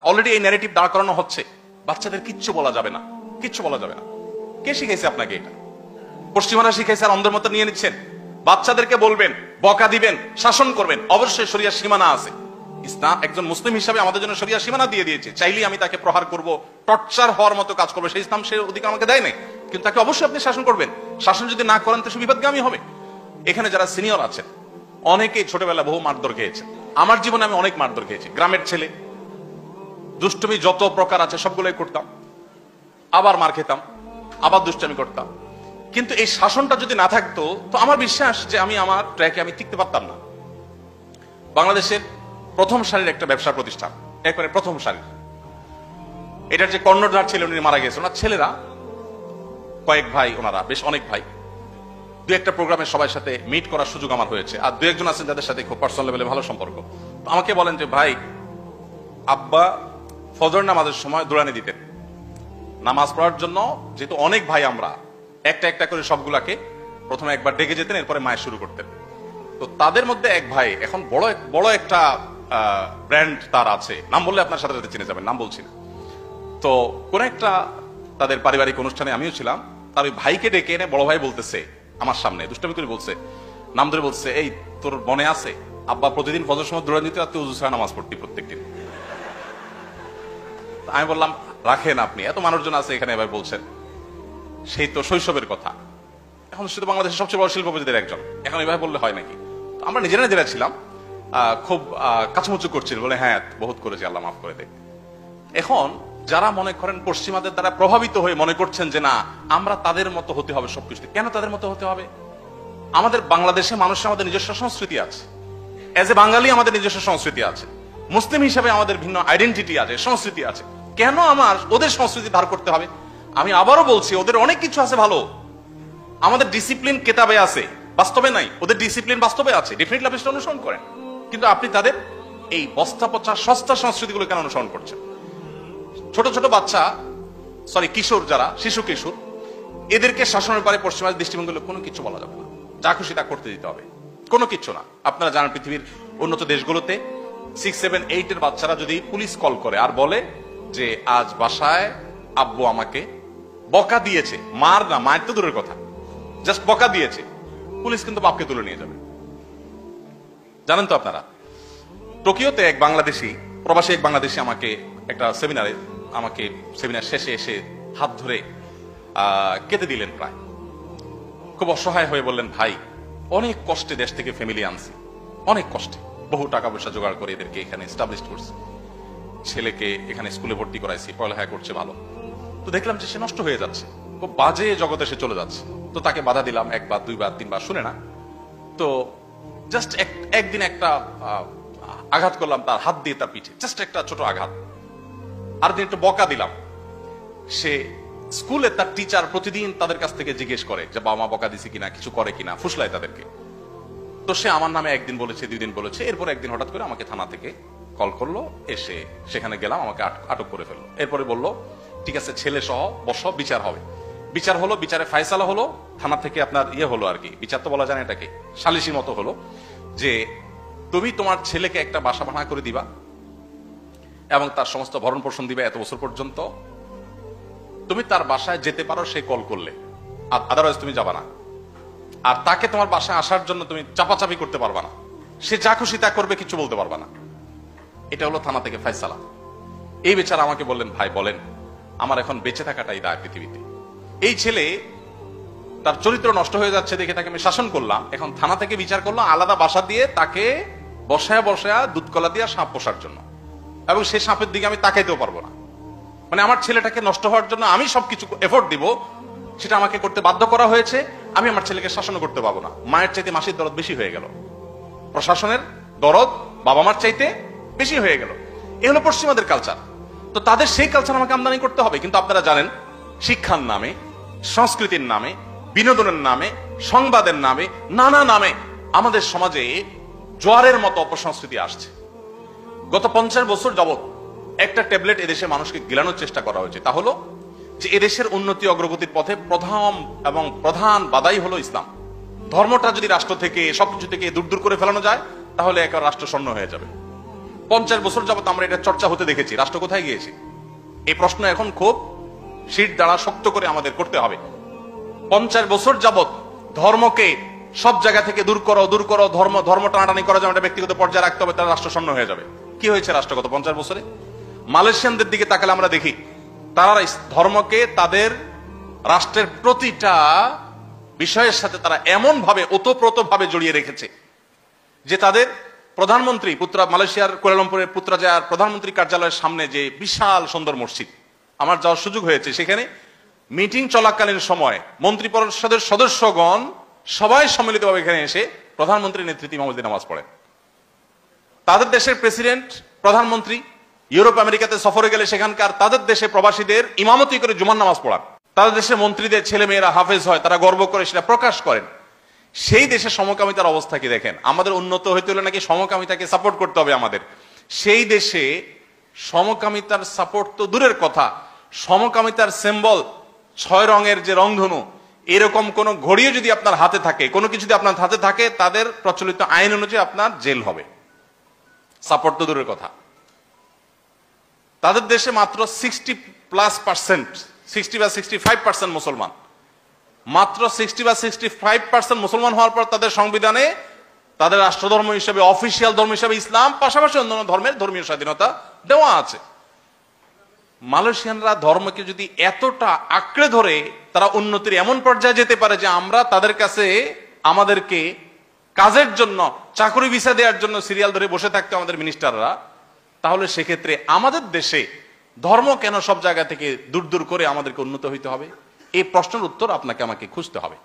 Already এই narrative দাঁড় করানো হচ্ছে, বাচ্চাদের কিচ্ছু বলা যাবে না, কিচ্ছু বলা যাবে না। কে শিখাইছে আপনাকে এটা? পশ্চিমারা শিখাইছে আর অন্ধের মতো নিয়ে নিচ্ছেন। বাচ্চাদেরকে বলবেন, বকা দিবেন, শাসন করবেন, অবশ্যই শরিয়ার সীমানা আছে। ইসলাম একজন মুসলিম হিসাবে আমাদের জন্য শরিয়ার সীমানা দিয়ে দিয়েছে। চাইলেই আমি তাকে প্রহার করব, টর্চার হওয়ার মতো কাজ করবো, সেই ইসলাম সে অধিকার আমাকে দেয় নাই। কিন্তু তাকে অবশ্যই আপনি শাসন করবেন। শাসন যদি না করেন তো সে বিপদগামী হবে। এখানে যারা সিনিয়র আছেন অনেকেই ছোটবেলা বহু মারধর খেয়েছে। আমার জীবনে আমি অনেক মারধর খেয়েছি। গ্রামের ছেলে, দুষ্টুমি যত প্রকার আছে সবগুলোই করতাম, আবার মার খেতাম, আবার দুষ্টামি করতাম। কিন্তু এই শাসনটা যদি না থাকতো তো আমার বিশ্বাস যে আমি আমার ট্র্যাকে আমি টিকতে পারতাম না। বাংলাদেশের প্রথম সারির একটা ব্যবসা প্রতিষ্ঠান, একবারে প্রথম সারির, এটার যে কর্ণধার ছিল উনি মারা গেছে। ওনার ছেলেরা কয়েক ভাই, ওনারা বেশ অনেক ভাই। দু একটা প্রোগ্রামে সবার সাথে মিট করার সুযোগ আমার হয়েছে। আর দু একজন আছেন যাদের সাথে খুব পার্সোনাল লেভেলে ভালো সম্পর্ক। তো আমাকে বলেন যে ভাই, আব্বা ফজর নামাজের সময় দৌড়ানি দিতেন নামাজ পড়ার জন্য। যেহেতু অনেক ভাই আমরা, একটা একটা করে সবগুলাকে প্রথমে একবার ডেকে যেতেন, এরপরে মায়ের শুরু করতেন। তো তাদের মধ্যে এক ভাই এখন বড় একটা ব্র্যান্ড তার আছে, নাম বললে আপনার সাথে সাথে চিনে যাবেন, নাম বলছি না। তো কোন একটা তাদের পারিবারিক অনুষ্ঠানে আমিও ছিলাম। তার ওই ভাইকে ডেকে এনে বড় ভাই বলতেছে আমার সামনে, দুষ্টামি করে বলছে, নাম ধরে বলছে, এই তোর মনে আছে আব্বা প্রতিদিন ফজর সময় দৌড়ানি দিতে আর তুই উযু ছাড়া নামাজ পড়তি প্রত্যেকদিন? আমি বললাম, রাখেন আপনি, এত মানুষজন আছে এখানে এবার বলছেন, সেই তো শৈশবের কথা। এখন শুধু বাংলাদেশের সবচেয়ে বড় শিল্পপতিদের একজন, এখন এভাবে বললে হয় নাকি? আমরা নিজেরা ছিলাম, খুব কাছামুচু করছিল, বলে হ্যাঁ বহুত করেছি, আল্লাহ মাফ করে দেয়। এখন যারা মনে করেন পশ্চিমাদের দ্বারা প্রভাবিত হয়ে মনে করছেন যে না আমরা তাদের মতো হতে হবে সবকিছু, কেন তাদের মতো হতে হবে? আমাদের বাংলাদেশে মানুষের আমাদের নিজস্ব সংস্কৃতি আছে। এজ এ বাঙালি আমাদের নিজস্ব সংস্কৃতি আছে। মুসলিম হিসাবে আমাদের ভিন্ন আইডেন্টিটি আছে, সংস্কৃতি আছে। কেন আমার ওদের সংস্কৃতি ধার করতে হবে? আমি আবারও বলছি, ওদের অনেক কিছু আছে ভালো। আমাদের ডিসিপ্লিন কেতাবে আছে, বাস্তবে নাই। ওদের ডিসিপ্লিন বাস্তবে আছে, ডেফিনেটলি আপনি সেটা অনুসরণ করেন। কিন্তু আপনি তাদের এই বস্তা পচা সস্তা সংস্কৃতিগুলো কেন অনুসরণ করছেন? ছোট ছোট বাচ্চা, কিশোর, যারা শিশু কিশোর, এদেরকে শাসনের পারে পশ্চিমাদের দৃষ্টিভঙ্গি কোনো কিছু বলা যাবে না, যা খুশি তা করতে দিতে হবে, কোনো কিছু না। আপনারা জানেন পৃথিবীর উন্নত দেশগুলোতে 6, 7, 8 এর বাচ্চারা যদি পুলিশ কল করে আর বলে যে আজ বাসায় আব্বু আমাকে বকা দিয়েছে, মার না, মায়ের তো দূরের কথা, জাস্ট বকা দিয়েছে, পুলিশ কিন্তু বাপকে তুলে নিয়ে যাবে। জানেন তো আপনারা, টোকিওতে এক বাংলাদেশি, প্রবাসী এক বাংলাদেশি আমাকে একটা সেমিনার শেষে এসে হাত ধরে কেঁদে দিলেন প্রায়। খুব অসহায় হয়ে বললেন, ভাই অনেক কষ্টে দেশ থেকে ফ্যামিলি আনছি, অনেক কষ্টে বহু টাকা পয়সা জোগাড় করে এদেরকে এখানে এস্টাবলিশ করছি, ছেলেকে এখানে স্কুলে ভর্তি করাইছি, পড়ালেখা করছে ভালো। তো দেখলাম যে সে নষ্ট হয়ে যাচ্ছে, খুব বাজে জগতে সে চলে যাচ্ছে। তো তাকে বাধা দিলাম, 1 বার 2 বার 3 বার, শুনে না। তো জাস্ট একদিন একটা আঘাত করলাম তার হাত দিয়ে, তার পিঠে জাস্ট একটা ছোট আঘাত। আর দিন একটু বকা দিলাম। সে স্কুলে তার টিচার প্রতিদিন তাদের কাছ থেকে জিজ্ঞেস করে যে বাবা মা বকা দিছে কিনা, কিছু করে কিনা, ফুসলায় তাদেরকে। তো সে আমার নামে একদিন বলেছে, 2 দিন বলেছে। এরপর একদিন হঠাৎ করে আমাকে থানা থেকে কল করলো, এসে সেখানে গেলাম, আমাকে আটক করে ফেললো। এরপরে বললো ঠিক আছে ছেলে সহ বসো, বিচার হবে। বিচার হলো, বিচারে ফায়সালা হলো, থানা থেকে আপনার হলো আর কি, বিচার তো বলা যায় না এটাকে, সালিসির মতো হলো, যে তুমি তোমার ছেলেকে একটা বাসা ভাড়া করে দিবা এবং তার সমস্ত ভরণ পোষণ দিবে এত বছর পর্যন্ত। তুমি তার বাসায় যেতে পারো সে কল করলে, আদারওয়াইজ তুমি যাবা না। আর তাকে তোমার বাসায় আসার জন্য তুমি চাপাচাপি করতে পারবা না, সে যা খুশি তা করবে, কিছু বলতে পারবা না। এটা হলো থানা থেকে ফায়সালা। এই বেচারা আমাকে বললেন, ভাই বলেন আমার এখন বেঁচে থাকাটাই দায় পৃথিবীতে। এই ছেলে তার চরিত্র নষ্ট হয়ে যাচ্ছে দেখে তাকে আমি শাসন করলাম, এখন থানা থেকে বিচার করলো আলাদা বাসা দিয়ে তাকে বসায়া দুধ কলা দিয়ে সাপ পোষার জন্য, এবং সেই সাপের দিকে আমি তাকাইতেও পারবো না। মানে আমার ছেলেটাকে নষ্ট হওয়ার জন্য আমি সবকিছু এফোর্ট দিব, সেটা আমাকে করতে বাধ্য করা হয়েছে। আমি আমার ছেলেকে শাসন করতে পারবো না। মায়ের চাইতে মাসির দরদ বেশি হয়ে গেল, প্রশাসনের দরদ বাবা মার চাইতে বেশি হয়ে গেল। এ হলো পশ্চিমাদের কালচার। তো তাদের সেই কালচার আমাকে আমদানি করতে হবে। কিন্তু আপনারা জানেন শিক্ষার নামে, সংস্কৃতির নামে, বিনোদনের নামে, সংবাদের নামে, নানা নামে আমাদের সমাজে জোয়ারের মতো অপসংস্কৃতি আসছে। গত 50 বছর যাবৎ একটা ট্যাবলেট এদেশে মানুষকে গিলানোর চেষ্টা করা হয়েছে, তা হলো যে এদেশের উন্নতি অগ্রগতির পথে প্রধান বাধাই হলো ইসলাম। ধর্মটা যদি রাষ্ট্র থেকে সবকিছু থেকে দূর দূর করে ফেলানো যায় তাহলে একটা রাষ্ট্র শূন্য হয়ে যাবে। 50 বছর যাবত আমরা এটা চর্চা হতে দেখেছি, রাষ্ট্র কোথায় গিয়েছে? এই প্রশ্ন এখন খুব শীত দ্বারা শক্ত করে আমাদের করতে হবে। 50 বছর যাবত ধর্মকে সব জায়গা থেকে দূর করো, ধর্ম টানাটানি করা যাবে, ব্যক্তিগত পর্যায়ে রাখতে হবে, তারা রাষ্ট্র শূন্য হয়ে যাবে। কি হয়েছে রাষ্ট্রগত 50 বছরে? মালয়েশিয়ানদের দিকে তাকালে আমরা দেখি তারা ধর্মকে তাদের রাষ্ট্রের প্রতিটা বিষয়ের সাথে তারা এমন ভাবে ওতপ্রোত ভাবে জড়িয়ে রেখেছে যে তাদের প্রধানমন্ত্রী মালয়েশিয়ার কুয়ালালামপুরের পুত্রাজায়ার প্রধানমন্ত্রী কার্যালয়ের সামনে যে বিশাল সুন্দর মসজিদ, আমার যাওয়ার সুযোগ হয়েছে, সেখানে মিটিং চলাকালীন সময় মন্ত্রী পরিষদের সদস্যগণ সবাই সম্মিলিতভাবে এখানে এসে প্রধানমন্ত্রীর নেতৃত্বে ইমামতি নামাজ পড়েন। তাদের দেশের প্রেসিডেন্ট, প্রধানমন্ত্রী ইউরোপ আমেরিকাতে সফরে গেলে সেখানকার তাদের দেশে প্রবাসীদের ইমামতি করে জুমার নামাজ পড়ান। তাদের দেশের মন্ত্রীদের ছেলে মেয়েরা হাফেজ হয়, তারা গর্ব করে সেটা প্রকাশ করেন। সেই দেশে সমকামিতার অবস্থা কি দেখেন। আমাদের উন্নত হইতে হলে নাকি সমকামিতাকে সাপোর্ট করতে হবে আমাদের। সেই দেশে সমকামিতার সাপোর্ট তো দূরের কথা, সমকামিতার সিম্বল 6 রঙের যে রংধনু, এরকম কোন ঘড়িও যদি আপনার হাতে থাকে, কোনো কিছু যদি আপনার হাতে থাকে, তাদের প্রচলিত আইন অনুযায়ী আপনার জেল হবে। সাপোর্ট তো দূরের কথা। তাদের দেশে মাত্র 60 বা 65% মুসলমান, মাত্র 60 বা 65% মুসলমান হওয়ার পর তাদের সংবিধানে তাদের রাষ্ট্রধর্ম হিসেবে, অফিসিয়াল ধর্ম হিসেবে ইসলাম, পাশাপাশি অন্যান্য ধর্মের ধর্মীয় স্বাধীনতা দেওয়া আছে। মালয়েশিয়ানরা ধর্মকে যদি এতটা আঁকড়ে ধরে তারা উন্নতির এমন পর্যায়ে যেতে পারে যে আমরা তাদের কাছে আমাদেরকে কাজের জন্য, চাকরি ভিসা দেওয়ার জন্য সিরিয়াল ধরে বসে থাকতে আমাদের মিনিস্টাররা, তাহলে সেক্ষেত্রে আমাদের দেশে ধর্ম কেন সব জায়গা থেকে দূর দূর করে আমাদেরকে উন্নত হইতে হবে? এই প্রশ্নের উত্তর আপনাকে আমাকে খুঁজতে হবে।